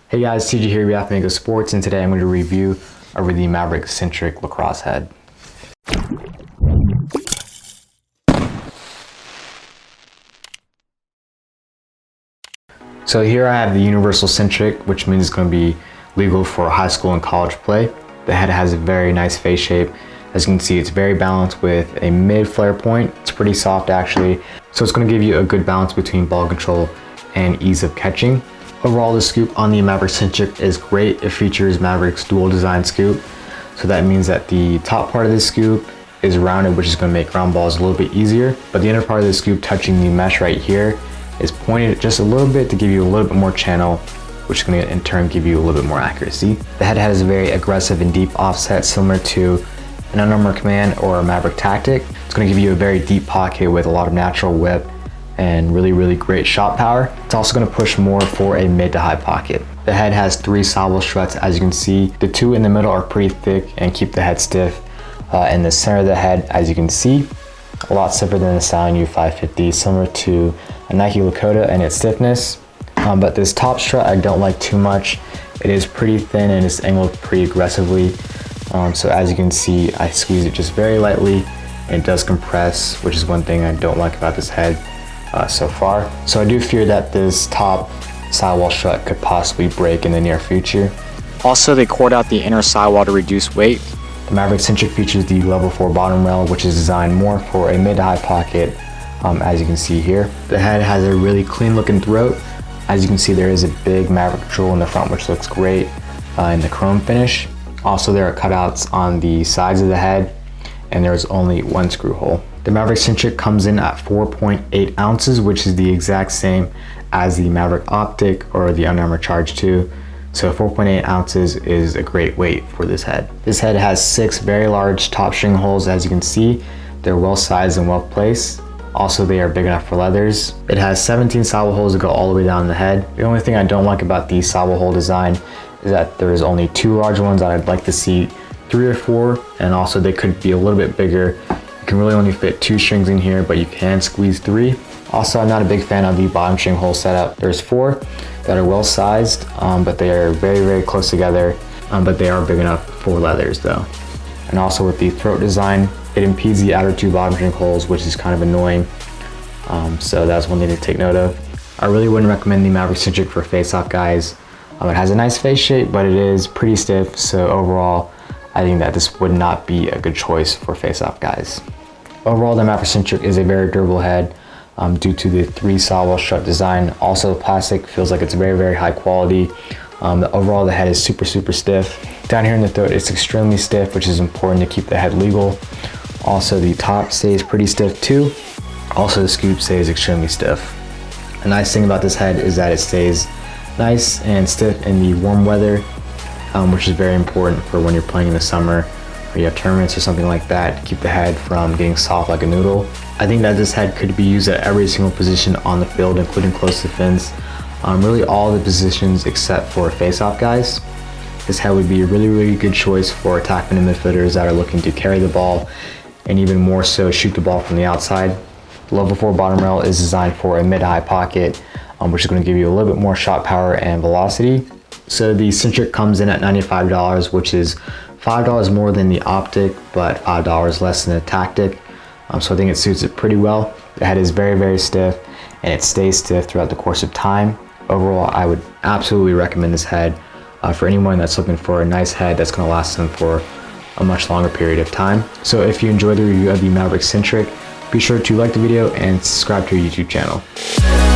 Hey guys, TJ here with Maverik Sports, and today I'm going to review over the Maverik Centrik lacrosse head. So here I have the universal centric, which means it's going to be legal for high school and college play. The head has a very nice face shape. As you can see, it's very balanced with a mid flare point. It's pretty soft actually, so it's going to give you a good balance between ball control and ease of catching. Overall, the scoop on the Maverik Centrik is great. It features Maverik's dual design scoop. So that means that the top part of the scoop is rounded, which is going to make ground balls a little bit easier. But the inner part of the scoop touching the mesh right here is pointed just a little bit to give you a little bit more channel, which is going to in turn give you a little bit more accuracy. The head has a very aggressive and deep offset similar to an unarmored command or a Maverick tactic. It's going to give you a very deep pocket with a lot of natural whip and really great shot power. It's also going to push more for a mid to high pocket. The head has 3 sidewall struts, as you can see. The 2 in the middle are pretty thick and keep the head stiff. In the center of the head, as you can see, a lot stiffer than the Stallion U550, similar to a Nike Lakota and its stiffness. But this top strut I don't like too much. It is pretty thin and it's angled pretty aggressively. So as you can see, I squeeze it just very lightly and it does compress, which is one thing I don't like about this head. So far. So I do fear that this top sidewall strut could possibly break in the near future. Also, they cored out the inner sidewall to reduce weight. The Maverik Centrik features the level 4 bottom rail, which is designed more for a mid to high pocket, as you can see here. The head has a really clean looking throat. As you can see, there is a big Maverick jewel in the front, which looks great in the chrome finish. Also, there are cutouts on the sides of the head, and there's only 1 screw hole. The Maverik Centrik comes in at 4.8 ounces, which is the exact same as the Maverick Optic or the Unarmored Charge 2. So 4.8 ounces is a great weight for this head. This head has 6 very large top string holes, as you can see. They're well sized and well placed. Also, they are big enough for leathers. It has 17 sidewall holes that go all the way down the head. The only thing I don't like about the sidewall hole design is that there's only 2 large ones that I'd like to see 3 or 4, and also they could be a little bit bigger. You can really only fit 2 strings in here, but you can squeeze 3. Also, I'm not a big fan of the bottom string hole setup. There's 4 that are well sized, but they are very close together, but they are big enough for leathers though. And also with the throat design, it impedes the outer 2 bottom string holes, which is kind of annoying. So that's one thing to take note of. I really wouldn't recommend the Maverik Centrik for face-off guys. It has a nice face shape, but it is pretty stiff, so overall, I think that this would not be a good choice for face-off guys. Overall, the Maverik Centrik is a very durable head due to the 3 sidewall strut design. Also, the plastic feels like it's very high quality. Overall, the head is super stiff. Down here in the throat, it's extremely stiff, which is important to keep the head legal. Also, the top stays pretty stiff too. Also, the scoop stays extremely stiff. The nice thing about this head is that it stays nice and stiff in the warm weather, which is very important for when you're playing in the summer or you have tournaments or something like that, to keep the head from getting soft like a noodle. I think that this head could be used at every single position on the field, including close to fence. Really all the positions except for face-off guys. This head would be a really good choice for attackmen and midfielders that are looking to carry the ball and even more so shoot the ball from the outside. The level 4 bottom rail is designed for a mid-high pocket, which is going to give you a little bit more shot power and velocity. So the Centrik comes in at $95, which is $5 more than the Optic, but $5 less than the Tactic. So I think it suits it pretty well. The head is very stiff, and it stays stiff throughout the course of time. Overall, I would absolutely recommend this head for anyone that's looking for a nice head that's going to last them for a much longer period of time. So if you enjoyed the review of the Maverik Centrik, be sure to like the video and subscribe to our YouTube channel.